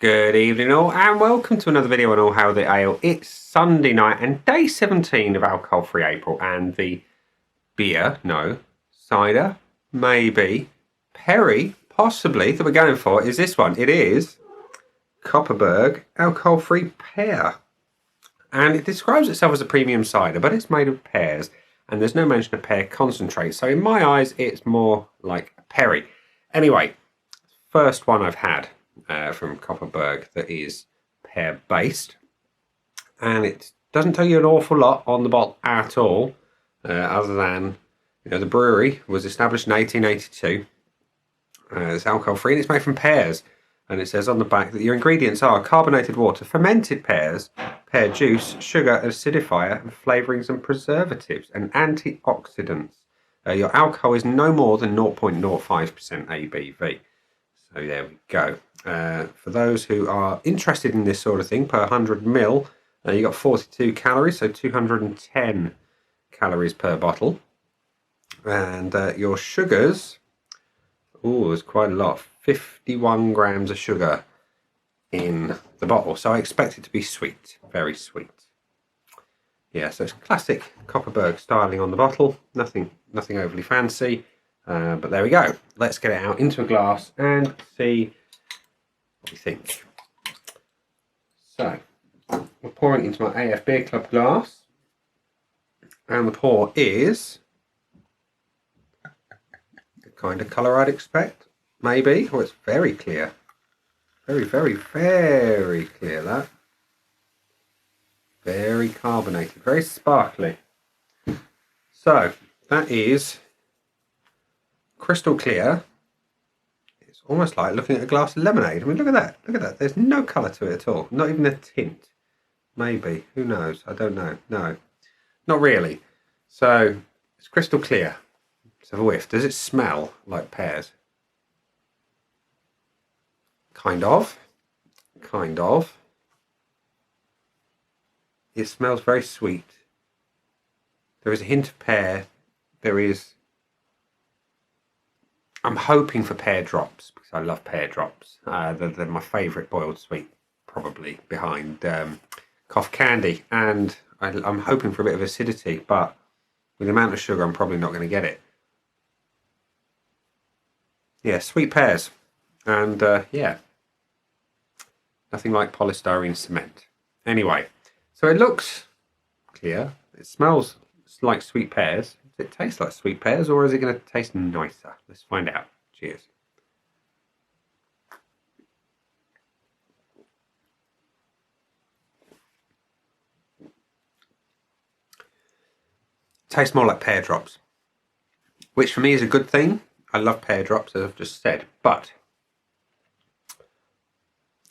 Good evening all and welcome to another video on All Hail the Ale. It's Sunday night and day 17 of Alcohol Free April, and the beer, no, cider, maybe, perry, possibly, that we're going for is this one. It is Kopparberg Alcohol Free Pear, and it describes itself as a premium cider, but it's made of pears and there's no mention of pear concentrate, so in my eyes it's more like a perry. Anyway, first one I've had from Kopparberg that is pear based, and it doesn't tell you an awful lot on the bottle at all, other than the brewery was established in 1882. It's alcohol free and it's made from pears, and it says on the back that your ingredients are carbonated water, fermented pears, pear juice, sugar, acidifier, and flavourings and preservatives and antioxidants. Your alcohol is no more than 0.05% ABV. So there we go. For those who are interested in this sort of thing, per 100 ml, you got 42 calories, so 210 calories per bottle. And your sugars, there's quite a lot, 51 grams of sugar in the bottle. So I expect it to be sweet, very sweet. Yeah, so it's classic Kopparberg styling on the bottle, nothing overly fancy. But there we go. Let's get it out into a glass and see what we think. So, we're pouring into my AF Beer Club glass. And the pour is the kind of colour I'd expect, maybe. Oh, it's very clear. Very, very, very clear, that. Very carbonated, very sparkly. So, that is crystal clear. It's almost like looking at a glass of lemonade. I mean, look at that. Look at that. There's no colour to it at all. Not even a tint. Maybe. Who knows? I don't know. No. Not really. So, it's crystal clear. Let's have a whiff. Does it smell like pears? Kind of. Kind of. It smells very sweet. There is a hint of pear. There is... I'm hoping for pear drops, because I love pear drops. They're my favourite boiled sweet, probably, behind cough candy. And I'm hoping for a bit of acidity, but with the amount of sugar, I'm probably not going to get it. Yeah, sweet pears. And yeah, nothing like polystyrene cement. Anyway, so it looks clear. It smells like sweet pears. Does it taste like sweet pears, or is it going to taste nicer? Let's find out. Cheers. Tastes more like pear drops, which for me is a good thing. I love pear drops, as I've just said, but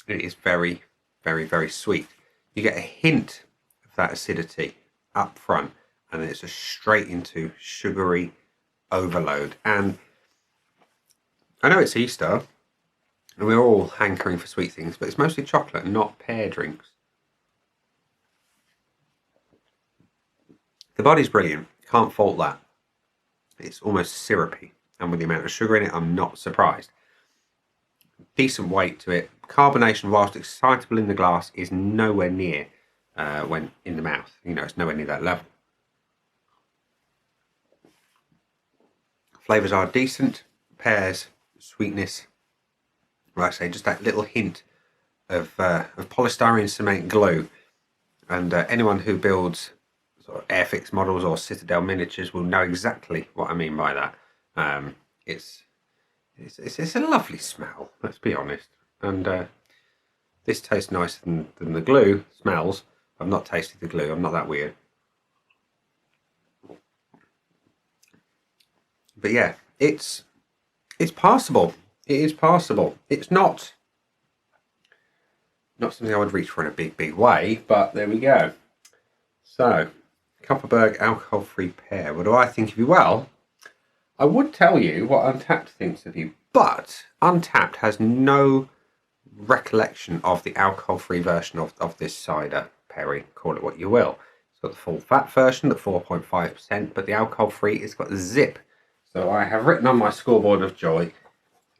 it is very, very, very sweet. You get a hint of that acidity up front, and then it's just straight into sugary overload. And I know it's Easter, and we're all hankering for sweet things, but it's mostly chocolate, not pear drinks. The body's brilliant, can't fault that. It's almost syrupy, and with the amount of sugar in it, I'm not surprised. Decent weight to it. Carbonation, whilst excitable in the glass, is nowhere near when in the mouth. It's nowhere near that level. Flavours are decent. Pears, sweetness. Like I say, just that little hint of polystyrene cement glue. And anyone who builds sort of Airfix models or Citadel miniatures will know exactly what I mean by that. It's a lovely smell, let's be honest. And this tastes nicer than the glue smells. I've not tasted the glue, I'm not that weird. But yeah, it's passable. It is passable. It's not something I would reach for in a big way, but there we go. So, Kopparberg Alcohol Free Pear. What do I think of you? Well, I would tell you what Untapped thinks of you, but Untapped has no recollection of the alcohol-free version of this cider, perry, call it what you will. It's got the full fat version at 4.5%, but the alcohol-free has got zip. So I have written on my scoreboard of joy,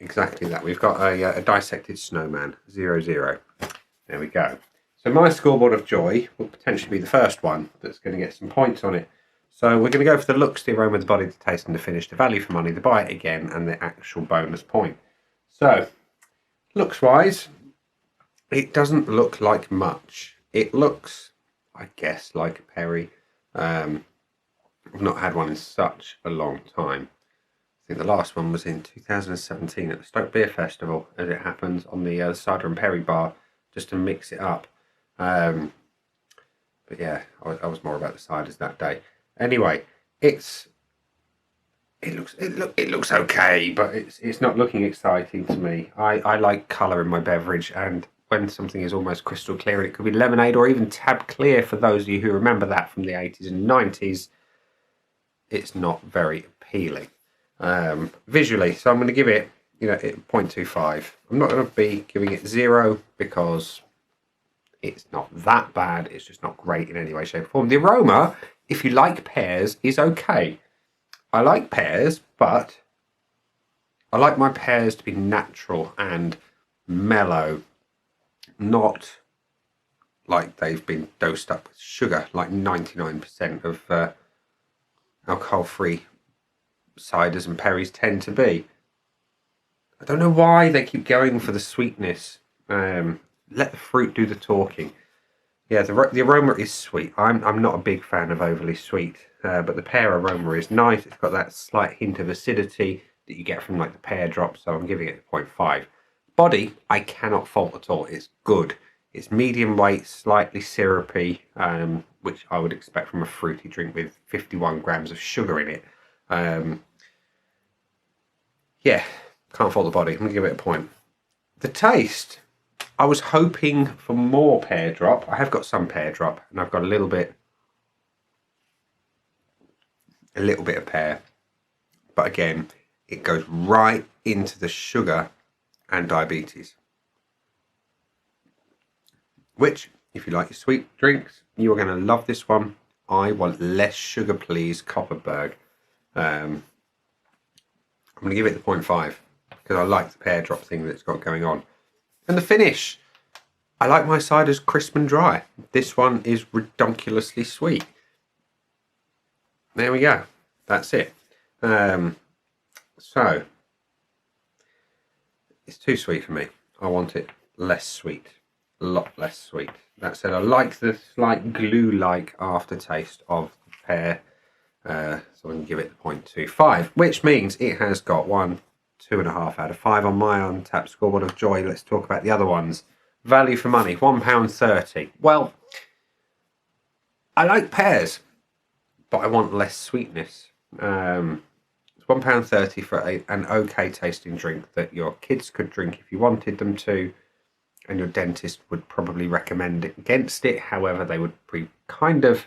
Exactly that. We've got a dissected snowman, 0-0. There we go. So my scoreboard of joy will potentially be the first one that's going to get some points on it. So we're going to go for the looks, the aroma, the body, the taste, and the finish, the value for money, the buy it again, and the actual bonus point. So, looks-wise, it doesn't look like much. It looks, I guess, like a Perry. I've not had one in such a long time. I think the last one was in 2017 at the Stoke Beer Festival, as it happens, on the Cider and Perry bar, just to mix it up. But yeah, I was more about the ciders that day. Anyway, it looks okay, but it's not looking exciting to me. I like colour in my beverage, and when something is almost crystal clear, and it could be lemonade or even tab clear for those of you who remember that from the 80s and 90s, it's not very appealing visually. So I'm going to give it, 0.25. I'm not going to be giving it 0 because it's not that bad. It's just not great in any way, shape, or form. The aroma, if you like pears, is okay. I like pears, but I like my pears to be natural and mellow, not like they've been dosed up with sugar, like 99% of alcohol-free ciders and perries tend to be. I don't know why they keep going for the sweetness. Let the fruit do the talking. Yeah, the aroma is sweet. I'm not a big fan of overly sweet, but the pear aroma is nice. It's got that slight hint of acidity that you get from like the pear drop, so I'm giving it 0.5. Body, I cannot fault at all. It's good. It's medium weight, slightly syrupy, which I would expect from a fruity drink with 51 grams of sugar in it. Yeah, can't fault the body. I'm going to give it a point. The taste, I was hoping for more pear drop. I have got some pear drop, and I've got a little bit of pear. But again, it goes right into the sugar and diabetes. Which, if you like your sweet drinks, you are going to love this one. I want less sugar, please, Kopparberg. I'm going to give it the 0.5 because I like the pear drop thing that it's got going on. And the finish, I like my ciders crisp and dry. This one is redonkulously sweet. There we go. That's it. So, it's too sweet for me. I want it less sweet. A lot less sweet. That said, I like the slight glue-like aftertaste of the pear. So I'm going to give it the 0.25, which means it has got 2.5 out of 5 on my Untapped scoreboard of joy. Let's talk about the other ones. Value for money, £1.30. Well, I like pears, but I want less sweetness. It's £1.30 for an okay tasting drink that your kids could drink if you wanted them to, and your dentist would probably recommend against it. However, they would be kind of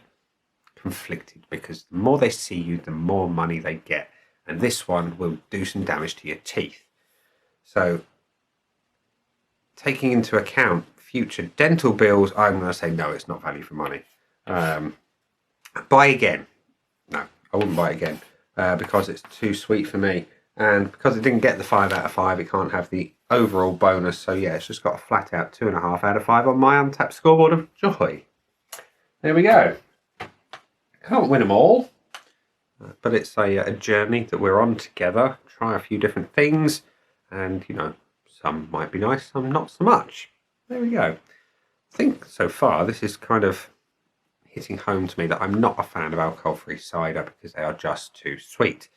conflicted because the more they see you, the more money they get. And this one will do some damage to your teeth. So, taking into account future dental bills, I'm going to say no, it's not value for money. Buy again. No, I wouldn't buy it again because it's too sweet for me. And because it didn't get the 5 out of 5, it can't have the overall bonus. So yeah, it's just got a flat out 2.5 out of 5 on my Untapped scoreboard of joy. There we go. Can't win them all, but it's a journey that we're on together. Try a few different things, and some might be nice, some not so much. There we go. I think so far this is kind of hitting home to me that I'm not a fan of alcohol-free cider because they are just too sweet.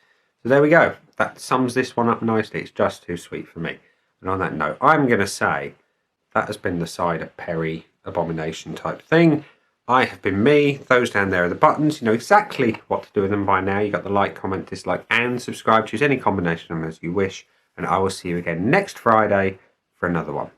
So there we go. That sums this one up nicely. It's just too sweet for me. And on that note, I'm going to say that has been the cider Perry abomination type thing. I have been me. Those down there are the buttons. You know exactly what to do with them by now. You got the like, comment, dislike, and subscribe. Choose any combination of them as you wish. And I will see you again next Friday for another one.